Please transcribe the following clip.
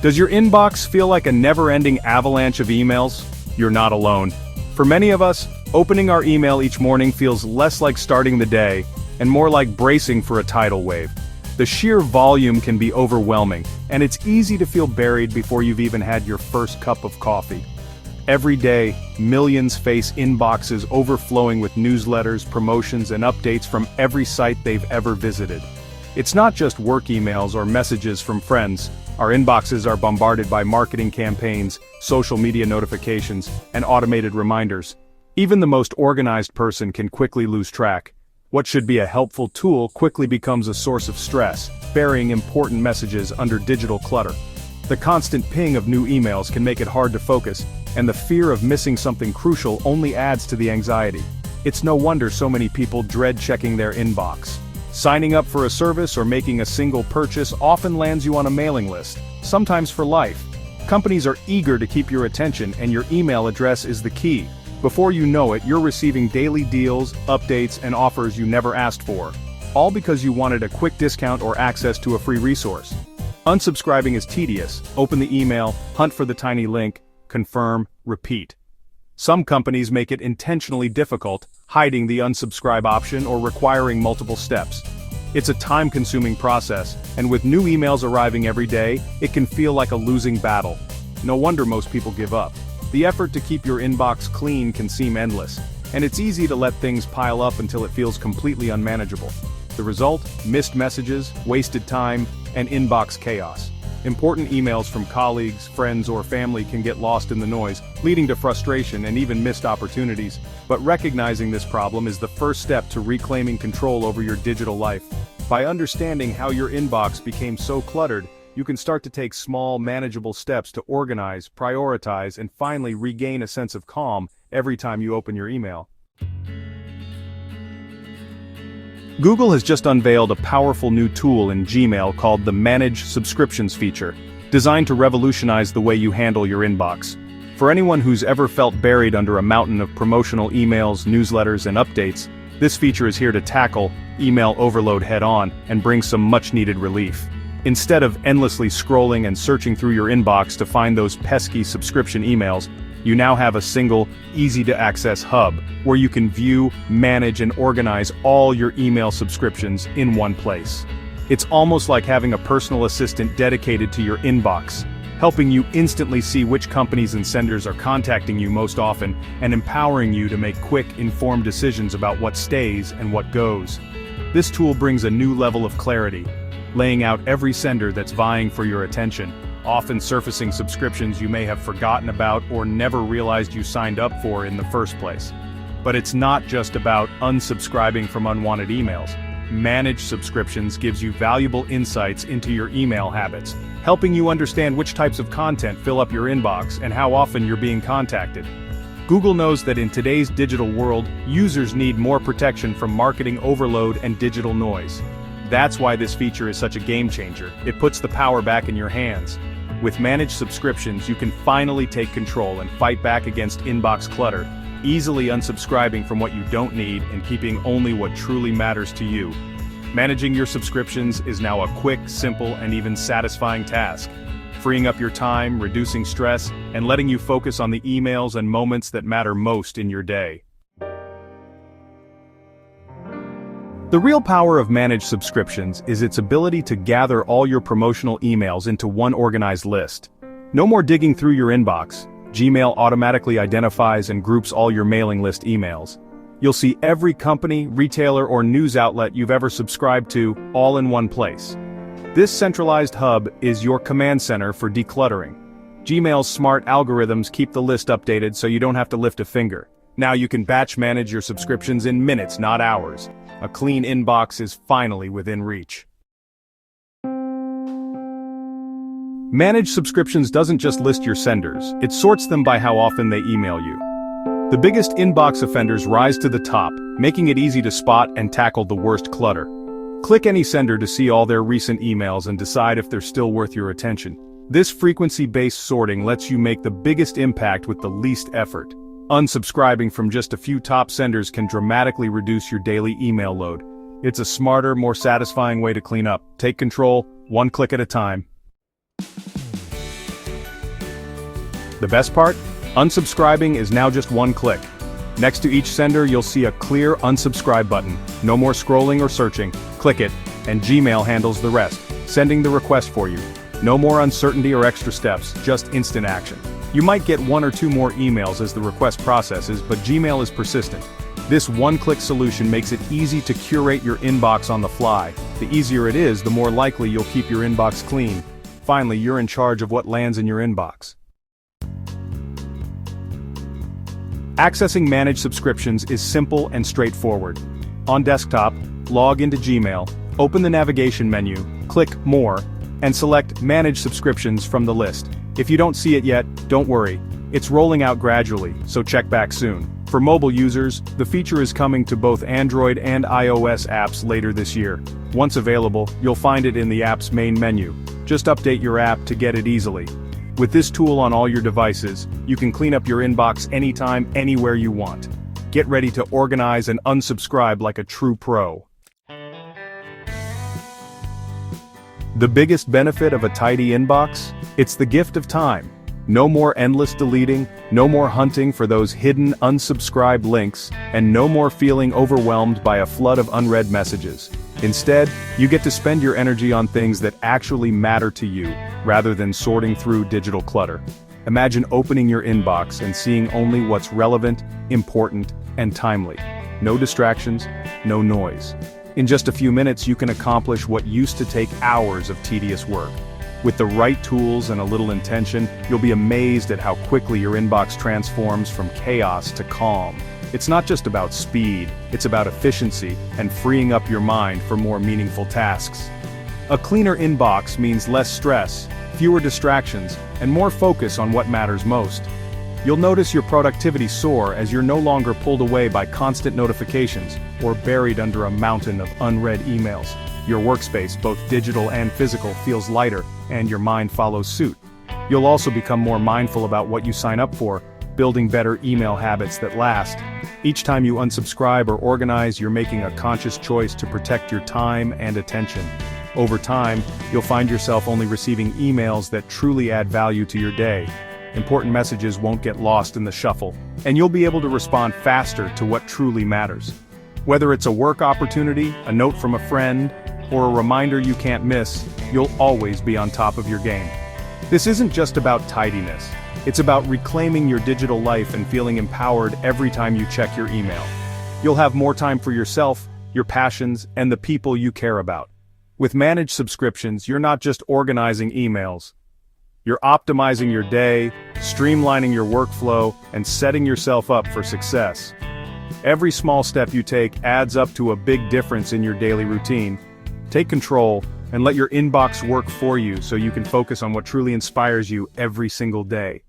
Does your inbox feel like a never-ending avalanche of emails? You're not alone. For many of us, opening our email each morning feels less like starting the day, and more like bracing for a tidal wave. The sheer volume can be overwhelming, and it's easy to feel buried before you've even had your first cup of coffee. Every day, millions face inboxes overflowing with newsletters, promotions, and updates from every site they've ever visited. It's not just work emails or messages from friends. Our inboxes are bombarded by marketing campaigns, social media notifications, and automated reminders. Even the most organized person can quickly lose track. What should be a helpful tool quickly becomes a source of stress, burying important messages under digital clutter. The constant ping of new emails can make it hard to focus, and the fear of missing something crucial only adds to the anxiety. It's no wonder so many people dread checking their inbox. Signing up for a service or making a single purchase often lands you on a mailing list, sometimes for life. Companies are eager to keep your attention, and your email address is the key. Before you know it, you're receiving daily deals, updates, and offers you never asked for, all because you wanted a quick discount or access to a free resource. Unsubscribing is tedious. Open the email, hunt for the tiny link, confirm, repeat. Some companies make it intentionally difficult, hiding the unsubscribe option or requiring multiple steps. It's a time-consuming process, and with new emails arriving every day, it can feel like a losing battle. No wonder most people give up. The effort to keep your inbox clean can seem endless, and it's easy to let things pile up until it feels completely unmanageable. The result? Missed messages, wasted time, and inbox chaos. Important emails from colleagues, friends, or family can get lost in the noise, leading to frustration and even missed opportunities. But recognizing this problem is the first step to reclaiming control over your digital life. By understanding how your inbox became so cluttered, you can start to take small, manageable steps to organize, prioritize, and finally regain a sense of calm every time you open your email. Google has just unveiled a powerful new tool in Gmail called the Manage Subscriptions feature, designed to revolutionize the way you handle your inbox. For anyone who's ever felt buried under a mountain of promotional emails, newsletters, and updates, this feature is here to tackle email overload head-on and bring some much-needed relief. Instead of endlessly scrolling and searching through your inbox to find those pesky subscription emails, you now have a single, easy-to-access hub where you can view, manage, and organize all your email subscriptions in one place. It's almost like having a personal assistant dedicated to your inbox, helping you instantly see which companies and senders are contacting you most often and empowering you to make quick, informed decisions about what stays and what goes. This tool brings a new level of clarity, laying out every sender that's vying for your attention, often surfacing subscriptions you may have forgotten about or never realized you signed up for in the first place. But it's not just about unsubscribing from unwanted emails. Managed subscriptions gives you valuable insights into your email habits, helping you understand which types of content fill up your inbox and how often you're being contacted. Google knows that in today's digital world, users need more protection from marketing overload and digital noise. That's why this feature is such a game changer. It puts the power back in your hands. With managed subscriptions, you can finally take control and fight back against inbox clutter, easily unsubscribing from what you don't need and keeping only what truly matters to you. Managing your subscriptions is now a quick, simple, and even satisfying task, freeing up your time, reducing stress, and letting you focus on the emails and moments that matter most in your day. The real power of managed subscriptions is its ability to gather all your promotional emails into one organized list. No more digging through your inbox. Gmail automatically identifies and groups all your mailing list emails. You'll see every company, retailer, or news outlet you've ever subscribed to, all in one place. This centralized hub is your command center for decluttering. Gmail's smart algorithms keep the list updated so you don't have to lift a finger. Now you can batch manage your subscriptions in minutes, not hours. A clean inbox is finally within reach. Managed subscriptions doesn't just list your senders, it sorts them by how often they email you. The biggest inbox offenders rise to the top, making it easy to spot and tackle the worst clutter. Click any sender to see all their recent emails and decide if they're still worth your attention. This frequency-based sorting lets you make the biggest impact with the least effort. Unsubscribing from just a few top senders can dramatically reduce your daily email load. It's a smarter, more satisfying way to clean up. Take control, one click at a time. The best part? Unsubscribing is now just one click. Next to each sender, you'll see a clear unsubscribe button. No more scrolling or searching. Click it, and Gmail handles the rest, sending the request for you. No more uncertainty or extra steps, just instant action. You might get one or two more emails as the request processes, but Gmail is persistent. This one-click solution makes it easy to curate your inbox on the fly. The easier it is, the more likely you'll keep your inbox clean. Finally, you're in charge of what lands in your inbox. Accessing managed subscriptions is simple and straightforward. On desktop, log into Gmail, open the navigation menu, click More, and select Manage Subscriptions from the list. If you don't see it yet, don't worry. It's rolling out gradually, so check back soon. For mobile users, the feature is coming to both Android and iOS apps later this year. Once available, you'll find it in the app's main menu. Just update your app to get it easily. With this tool on all your devices, you can clean up your inbox anytime, anywhere you want. Get ready to organize and unsubscribe like a true pro. The biggest benefit of a tidy inbox? It's the gift of time. No more endless deleting, no more hunting for those hidden unsubscribed links, and no more feeling overwhelmed by a flood of unread messages. Instead, you get to spend your energy on things that actually matter to you, rather than sorting through digital clutter. Imagine opening your inbox and seeing only what's relevant, important, and timely. No distractions, no noise. In just a few minutes you can accomplish what used to take hours of tedious work. With the right tools and a little intention, you'll be amazed at how quickly your inbox transforms from chaos to calm. It's not just about speed, it's about efficiency and freeing up your mind for more meaningful tasks. A cleaner inbox means less stress, fewer distractions, and more focus on what matters most. You'll notice your productivity soar as you're no longer pulled away by constant notifications or buried under a mountain of unread emails. Your workspace, both digital and physical, feels lighter, and your mind follows suit. You'll also become more mindful about what you sign up for, building better email habits that last. Each time you unsubscribe or organize, you're making a conscious choice to protect your time and attention. Over time, you'll find yourself only receiving emails that truly add value to your day. Important messages won't get lost in the shuffle, and you'll be able to respond faster to what truly matters. Whether it's a work opportunity, a note from a friend, or a reminder you can't miss, you'll always be on top of your game. This isn't just about tidiness. It's about reclaiming your digital life and feeling empowered every time you check your email. You'll have more time for yourself, your passions, and the people you care about. With managed subscriptions, you're not just organizing emails. You're optimizing your day, streamlining your workflow, and setting yourself up for success. Every small step you take adds up to a big difference in your daily routine. Take control and let your inbox work for you so you can focus on what truly inspires you every single day.